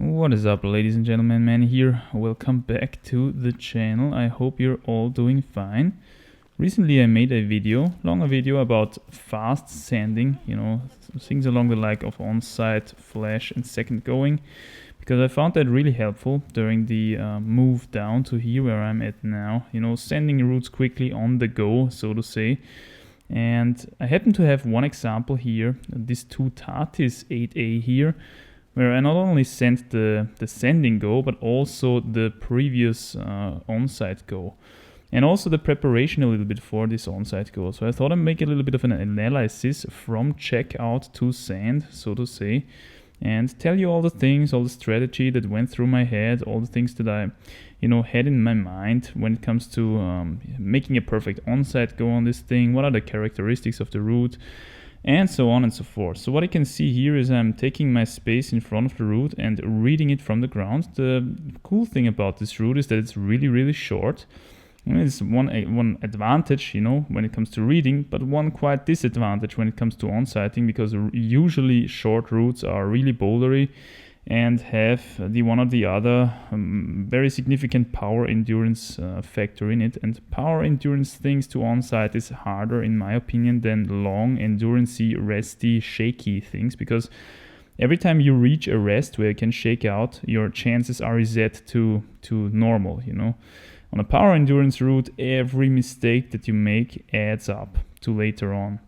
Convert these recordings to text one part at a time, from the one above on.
What is up, ladies and gentlemen, man here. Welcome back to the channel. I hope you're all doing fine. Recently I made a longer video about fast sanding, things along the like of Onsight, flash and second going, because I found that really helpful during the move down to here where I'm at now, sanding routes quickly on the go, so to say. And I happen to have one example here, this Toutatis 8A here, where I not only sent the sending go, but also the previous Onsight go. And also the preparation a little bit for this Onsight go. So I thought I'd make a little bit of an analysis from checkout to send, so to say, and tell you all the things, all the strategy that went through my head, all the things that I, had in my mind when it comes to making a perfect Onsight go on this thing. What are the characteristics of the route? And so on and so forth. So what I can see here is I'm taking my space in front of the route and reading it from the ground. The cool thing about this route is that it's really, really short. It's one advantage, when it comes to reading, but one quite disadvantage when it comes to onsighting, because usually short routes are really bouldery and have the one or the other very significant power endurance factor in it. And power endurance things to onsight is harder, in my opinion, than long endurancey, resty, shaky things, because every time you reach a rest where you can shake out, your chances are reset to normal. On a power endurance route, every mistake that you make adds up to later on.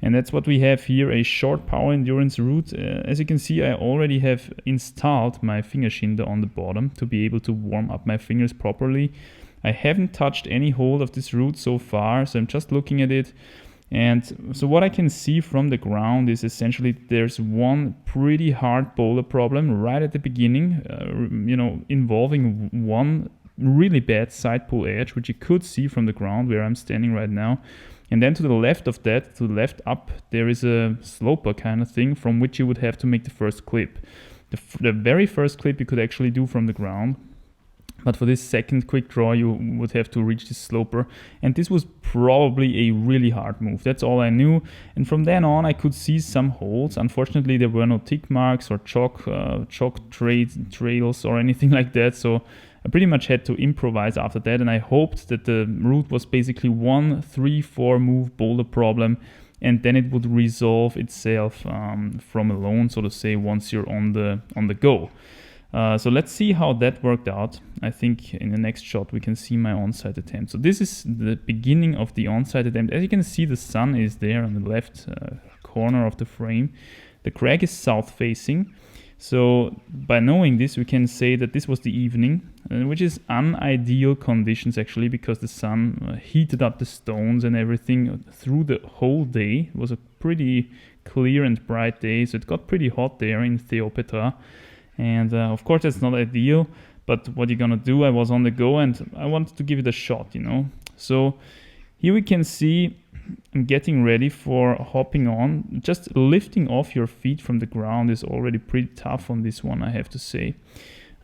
And that's what we have here, a short power endurance route. As you can see, I already have installed my finger shinda on the bottom to be able to warm up my fingers properly. I haven't touched any hold of this route so far, so I'm just looking at it. And so what I can see from the ground is essentially there's one pretty hard boulder problem right at the beginning, involving one really bad side pull edge, which you could see from the ground where I'm standing right now. And then to the left of that, to the left up, there is a sloper kind of thing from which you would have to make the first clip. The very first clip you could actually do from the ground, but for this second quick draw you would have to reach this sloper, and this was probably a really hard move. That's all I knew, and from then on I could see some holes. Unfortunately there were no tick marks or chalk trails or anything like that, so I pretty much had to improvise after that, and I hoped that the route was basically 1 3-4 move boulder problem, and then it would resolve itself from alone, so to say, once you're on the go. So let's see how that worked out. I think in the next shot we can see my onsight attempt. So this is the beginning of the onsight attempt. As you can see, the sun is there on the left corner of the frame. The crag is south facing. So by knowing this, we can say that this was the evening, which is unideal conditions actually, because the sun heated up the stones and everything through the whole day. It was a pretty clear and bright day, so it got pretty hot there in Theopetra. And of course that's not ideal, but what you're gonna do, I was on the go and I wanted to give it a shot, So here we can see I'm getting ready for hopping on. Just lifting off your feet from the ground is already pretty tough on this one, I have to say.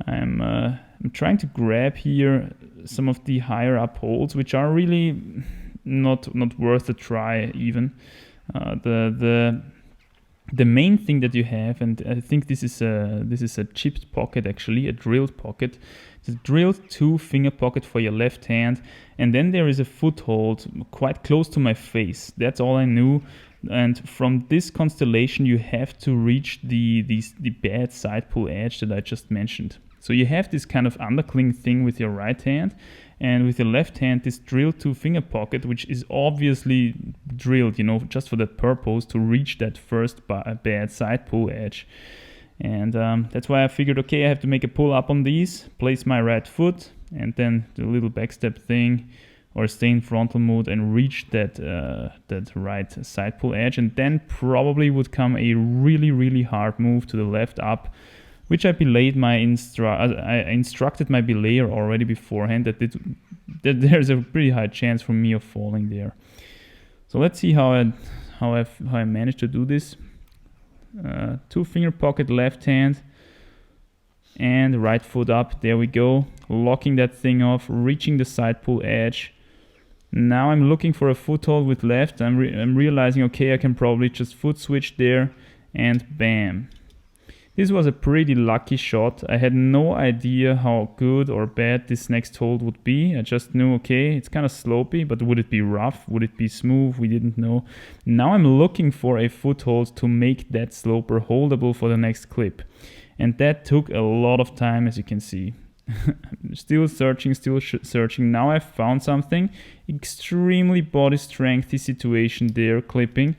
I'm trying to grab here some of the higher up holds, which are really not worth a try even. The main thing that you have, and I think this is a chipped pocket actually, a drilled pocket. It's a drilled 2-finger pocket for your left hand, and then there is a foothold quite close to my face. That's all I knew. And from this constellation you have to reach the bad side pull edge that I just mentioned. So you have this kind of undercling thing with your right hand, and with your left hand this drilled 2-finger pocket, which is obviously drilled, just for that purpose, to reach that first bad side pull edge. And that's why I figured, okay, I have to make a pull up on these, place my right foot, and then do a little backstep thing, or stay in frontal mode and reach that right side pull edge, and then probably would come a really, really hard move to the left up, which I instructed my belayer already beforehand that there's a pretty high chance for me of falling there. So let's see how I managed to do this. 2-finger pocket left hand and right foot up. There we go. Locking that thing off, reaching the side pull edge. Now I'm looking for a foothold with left. I'm realizing, okay, I can probably just foot switch there, and bam. This was a pretty lucky shot. I had no idea how good or bad this next hold would be. I just knew, okay, it's kind of slopey, but would it be rough? Would it be smooth? We didn't know. Now I'm looking for a foothold to make that sloper holdable for the next clip. And that took a lot of time, as you can see. Still searching. Now I found something. Extremely body strengthy situation there, clipping.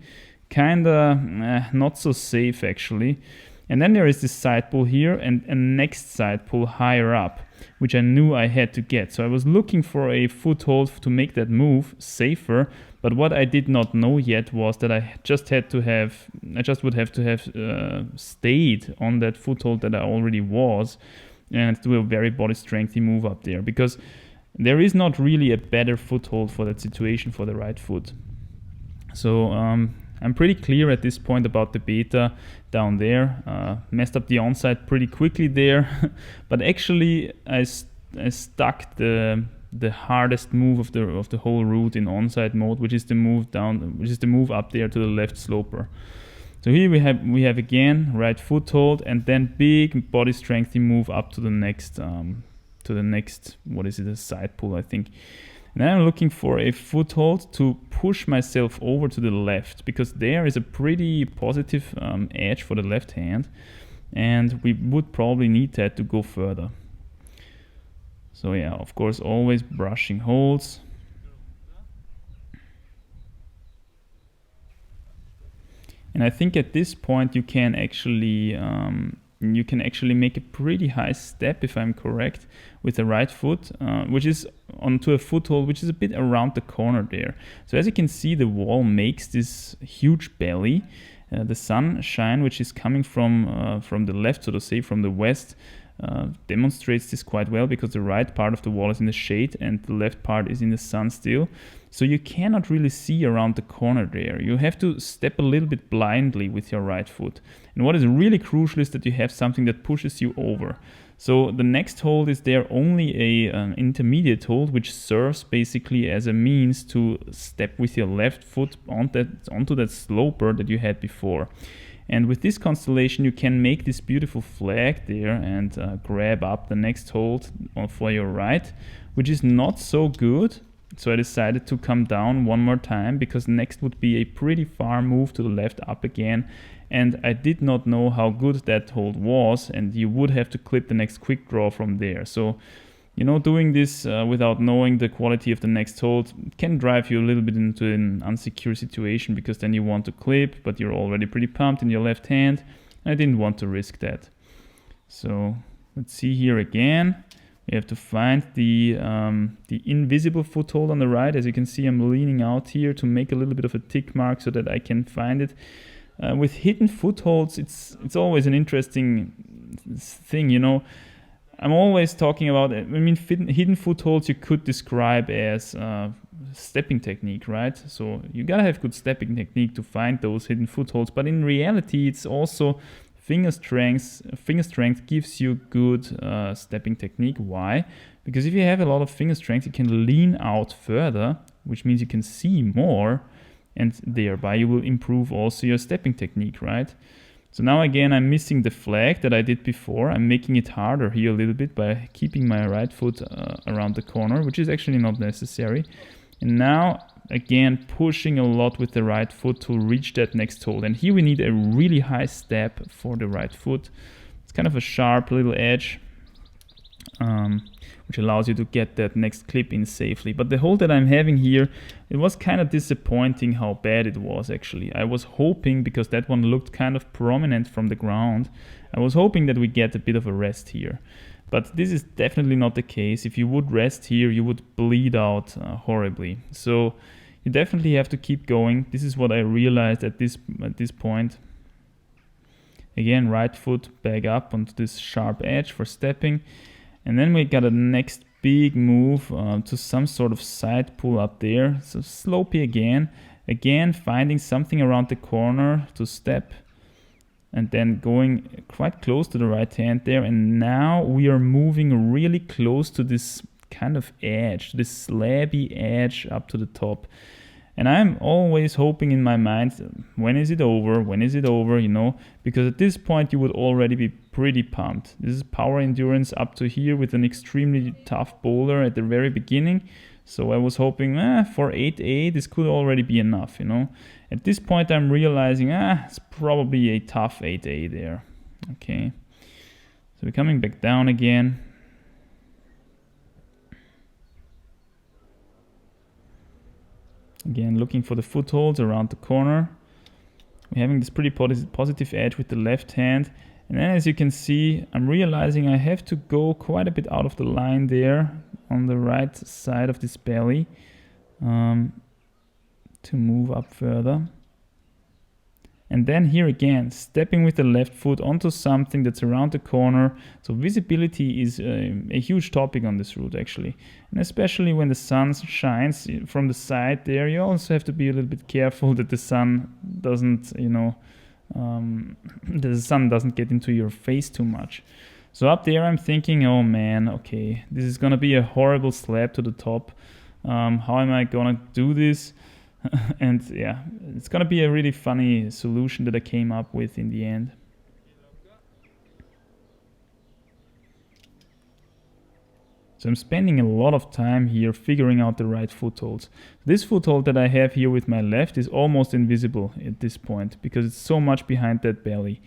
Kinda not so safe actually. And then there is this side pull here and a next side pull higher up, which I knew I had to get. So I was looking for a foothold to make that move safer. But what I did not know yet was that I just would have to have stayed on that foothold that I already was and do a very body strengthy move up there, because there is not really a better foothold for that situation for the right foot. So I'm pretty clear at this point about the beta down there. Messed up the Onsight pretty quickly there, but actually I stuck the hardest move of the whole route in Onsight mode, which is the move up there to the left sloper. So here we have again right foothold and then big body strengthy move up to the next what is it, a side pull I think. And then I'm looking for a foothold to push myself over to the left, because there is a pretty positive edge for the left hand, and we would probably need that to go further. So yeah, of course, always brushing holds. And I think at this point you can actually make a pretty high step, if I'm correct, with the right foot, which is onto a foothold which is a bit around the corner there. So as you can see, the wall makes this huge belly. The sunshine, which is coming from the left, so to say, from the west, demonstrates this quite well, because the right part of the wall is in the shade and the left part is in the sun still. So you cannot really see around the corner there. You have to step a little bit blindly with your right foot. And what is really crucial is that you have something that pushes you over. So the next hold is there only an intermediate hold, which serves basically as a means to step with your left foot onto that sloper that you had before. And with this constellation you can make this beautiful flag there and grab up the next hold for your right, which is not so good. So I decided to come down one more time, because next would be a pretty far move to the left up again, and I did not know how good that hold was, and you would have to clip the next quick draw from there. So, you know, doing this without knowing the quality of the next hold can drive you a little bit into an unsecure situation, because then you want to clip, but you're already pretty pumped in your left hand. I didn't want to risk that. So let's see here again. We have to find the invisible foothold on the right. As you can see, I'm leaning out here to make a little bit of a tick mark so that I can find it. With hidden footholds, it's always an interesting thing, you know. I'm always talking about, I mean, hidden footholds you could describe as stepping technique, right? So you gotta have good stepping technique to find those hidden footholds, but in reality, it's also finger strength gives you good stepping technique. Why? Because if you have a lot of finger strength, you can lean out further, which means you can see more, and thereby you will improve also your stepping technique, right? So now again, I'm missing the flag that I did before. I'm making it harder here a little bit by keeping my right foot around the corner, which is actually not necessary. And now again, pushing a lot with the right foot to reach that next hold. And here we need a really high step for the right foot. It's kind of a sharp little edge, which allows you to get that next clip in safely. But the hold that I'm having here, it was kind of disappointing how bad it was actually. I was hoping, because that one looked kind of prominent from the ground, I was hoping that we get a bit of a rest here. But this is definitely not the case. If you would rest here, you would bleed out horribly. So you definitely have to keep going. This is what I realized at this point. Again, right foot back up onto this sharp edge for stepping. And then we got a next big move to some sort of side pull up there. So slopey again. Again, finding something around the corner to step. And then going quite close to the right hand there. And now we are moving really close to this kind of edge, this slabby edge up to the top. And I'm always hoping in my mind, when is it over? When is it over? You know, because at this point you would already be pretty pumped. This is power endurance up to here with an extremely tough boulder at the very beginning. So I was hoping, for 8A, this could already be enough, you know. At this point I'm realizing, it's probably a tough 8A there. Okay. So we're coming back down again. Again, looking for the footholds around the corner. We're having this pretty positive edge with the left hand. And then as you can see, I'm realizing I have to go quite a bit out of the line there on the right side of this belly to move up further. And then here again, stepping with the left foot onto something that's around the corner. So visibility is a huge topic on this route actually. And especially when the sun shines from the side there, you also have to be a little bit careful that the sun doesn't, you know, the sun doesn't get into your face too much. So up there I'm thinking, oh man, okay, this is gonna be a horrible slab to the top. How am I gonna do this? And yeah, it's gonna be a really funny solution that I came up with in the end. So I'm spending a lot of time here figuring out the right footholds. This foothold that I have here with my left is almost invisible at this point because it's so much behind that belly.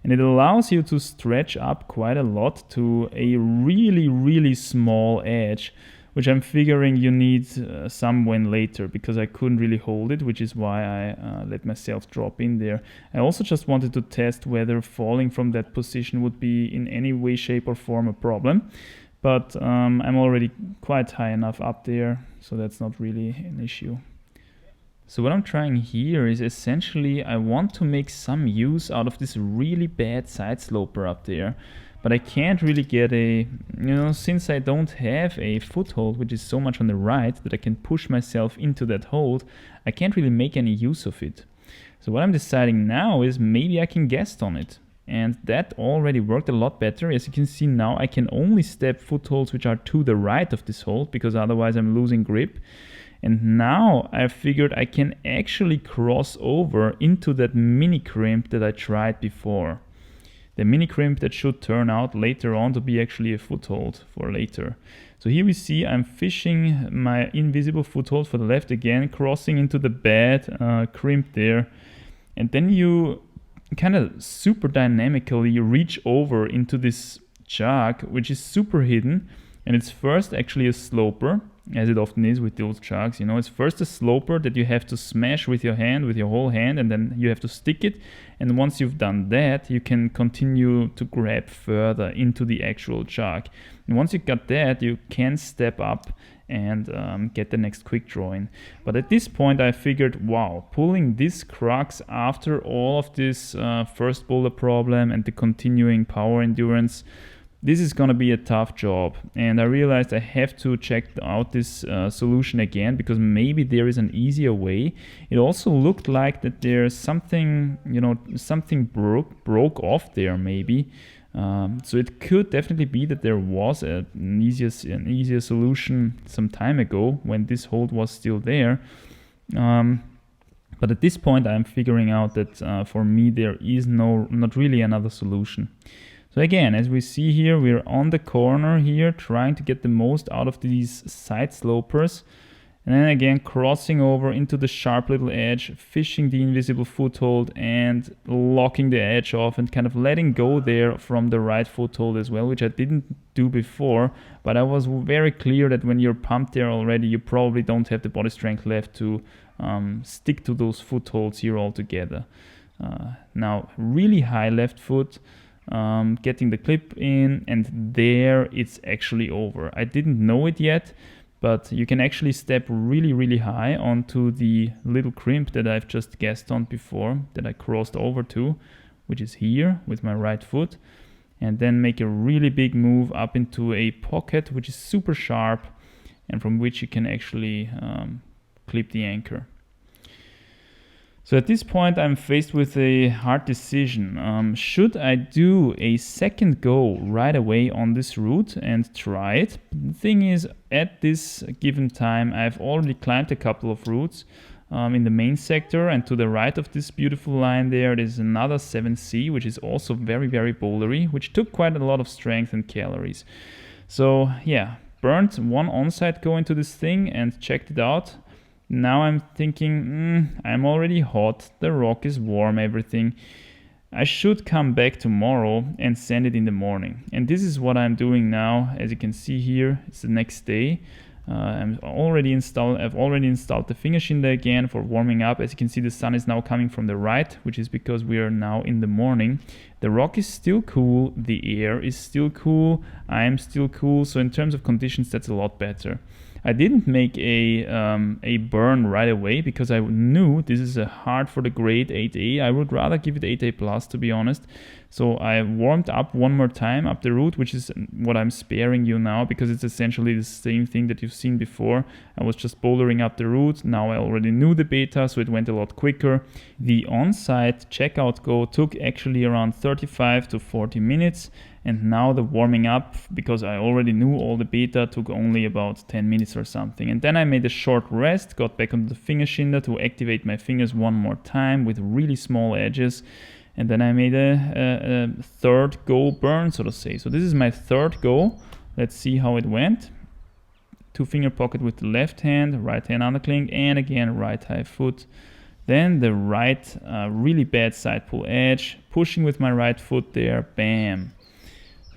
And it allows you to stretch up quite a lot to a really, really small edge, which I'm figuring you need somewhere later because I couldn't really hold it, which is why I let myself drop in there. I also just wanted to test whether falling from that position would be in any way, shape or form a problem. But I'm already quite high enough up there, so that's not really an issue. So what I'm trying here is essentially I want to make some use out of this really bad side sloper up there. But I can't really get a, you know, since I don't have a foothold which is so much on the right that I can push myself into that hold, I can't really make any use of it. So what I'm deciding now is maybe I can guest on it. And that already worked a lot better. As you can see now, I can only step footholds which are to the right of this hold because otherwise I'm losing grip. And now I figured I can actually cross over into that mini crimp that I tried before. The mini crimp that should turn out later on to be actually a foothold for later. So here we see I'm fishing my invisible foothold for the left again, crossing into the bad crimp there. And then you kind of super dynamically reach over into this jug, which is super hidden. And it's first actually a sloper, as it often is with those jugs. You know, it's first a sloper that you have to smash with your hand, with your whole hand, and then you have to stick it. And once you've done that, you can continue to grab further into the actual jug. And once you got that, you can step up and get the next quick draw in. But at this point I figured, wow, pulling this crux after all of this first boulder problem and the continuing power endurance, this is gonna be a tough job. And I realized I have to check out this solution again because maybe there is an easier way. It also looked like that there's something, you know, something broke off there maybe. So it could definitely be that there was an easier solution some time ago when this hold was still there. But at this point I'm figuring out that for me there is not really another solution. So again, as we see here, we're on the corner here trying to get the most out of these side slopers. And then again, crossing over into the sharp little edge, fishing the invisible foothold and locking the edge off and kind of letting go there from the right foothold as well, which I didn't do before. But I was very clear that when you're pumped there already, you probably don't have the body strength left to stick to those footholds here altogether. Now, really high left foot. Getting the clip in, and there it's actually over. I didn't know it yet, but you can actually step really, really high onto the little crimp that I've just guessed on before, that I crossed over to, which is here with my right foot, and then make a really big move up into a pocket, which is super sharp, and from which you can actually clip the anchor. So at this point I'm faced with a hard decision. Should I do a second go right away on this route and try it? The thing is, at this given time I've already climbed a couple of routes. in the main sector, and to the right of this beautiful line there's another 7C, which is also very, very bouldery, which took quite a lot of strength and calories. So yeah, burned one Onsight go into this thing and checked it out. Now I'm thinking, I'm already hot, the rock is warm, everything. I should come back tomorrow and sand it in the morning. And this is what I'm doing now. As you can see here, it's the next day. I've already installed the finger shinda again for warming up. As you can see, the sun is now coming from the right, which is because we are now in the morning. The rock is still cool, the air is still cool, I'm still cool, so in terms of conditions that's a lot better. I didn't make a burn right away because I knew this is hard for the grade 8A. I would rather give it 8A plus, to be honest. So I warmed up one more time up the root, which is what I'm sparing you now because it's essentially the same thing that you've seen before. I was just bouldering up the root. Now I already knew the beta, so it went a lot quicker. The Onsight checkout go took actually around 35 to 40 minutes. And now the warming up, because I already knew all the beta, took only about 10 minutes or something. And then I made a short rest, got back onto the finger shinda to activate my fingers one more time with really small edges. And then I made a third go burn, so to say. So this is my third go. Let's see how it went. 2 finger pocket with the left hand undercling, and again right high foot. Then the right really bad side pull edge, pushing with my right foot there, bam.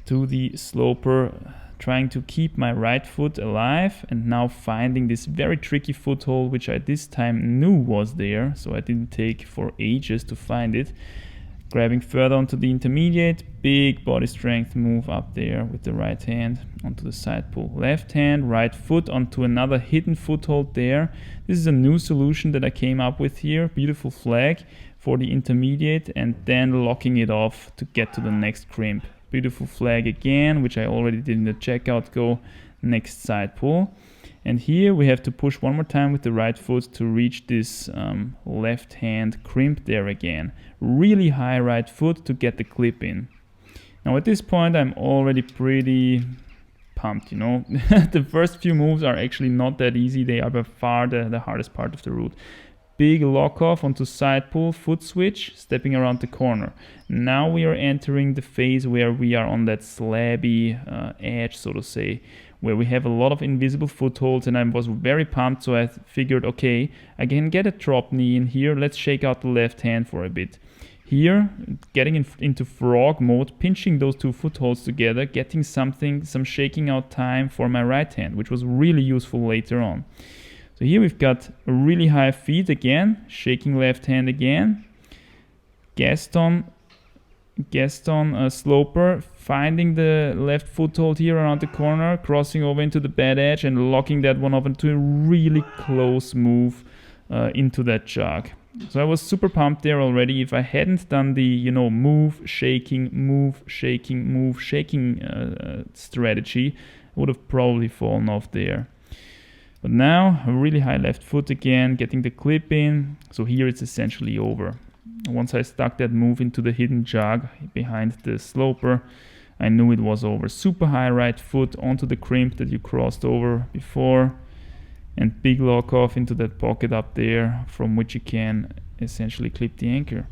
To the sloper, trying to keep my right foot alive, and now finding this very tricky foothold, which I this time knew was there, so I didn't take for ages to find it. Grabbing further onto the intermediate, big body strength move up there with the right hand onto the side pull. Left hand, right foot onto another hidden foothold there. This is a new solution that I came up with here. Beautiful flag for the intermediate, and then locking it off to get to the next crimp. Beautiful flag again, which I already did in the checkout go. Next side pull. And here we have to push one more time with the right foot to reach this left hand crimp there again. Really high right foot to get the clip in. Now at this point I'm already pretty pumped, you know. The first few moves are actually not that easy. They are by far the hardest part of the route. Big lock off onto side pull, foot switch, stepping around the corner. Now we are entering the phase where we are on that slabby edge, so to say, where we have a lot of invisible footholds, and I was very pumped, so I figured, okay, I can get a drop knee in here, let's shake out the left hand for a bit. Here, getting into frog mode, pinching those 2 footholds together, getting some shaking out time for my right hand, which was really useful later on. So here we've got a really high feet again, shaking left hand again, Gaston sloper, finding the left foothold here around the corner, crossing over into the bad edge and locking that one off into a really close move into that jog. So I was super pumped there already. If I hadn't done the, you know, move, shaking strategy, I would have probably fallen off there. But now a really high left foot again, getting the clip in. So here it's essentially over. Once I stuck that move into the hidden jog behind the sloper, I knew it was over. Super high right foot onto the crimp that you crossed over before, and big lock off into that pocket up there from which you can essentially clip the anchor.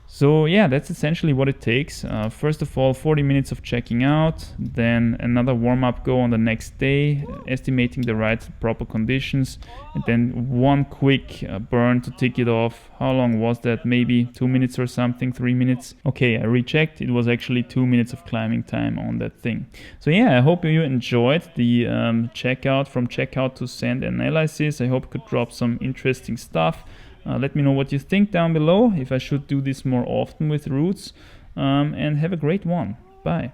So yeah, that's essentially what it takes. First of all, 40 minutes of checking out, then another warm-up go on the next day, estimating the right proper conditions, and then one quick burn to tick it off. How long was that? Maybe 2 minutes or something, 3 minutes. Okay, I rechecked. It was actually 2 minutes of climbing time on that thing. So yeah, I hope you enjoyed the checkout from checkout to sand analysis. I hope it could drop some interesting stuff. Let me know what you think down below, if I should do this more often with roots, and have a great one. Bye.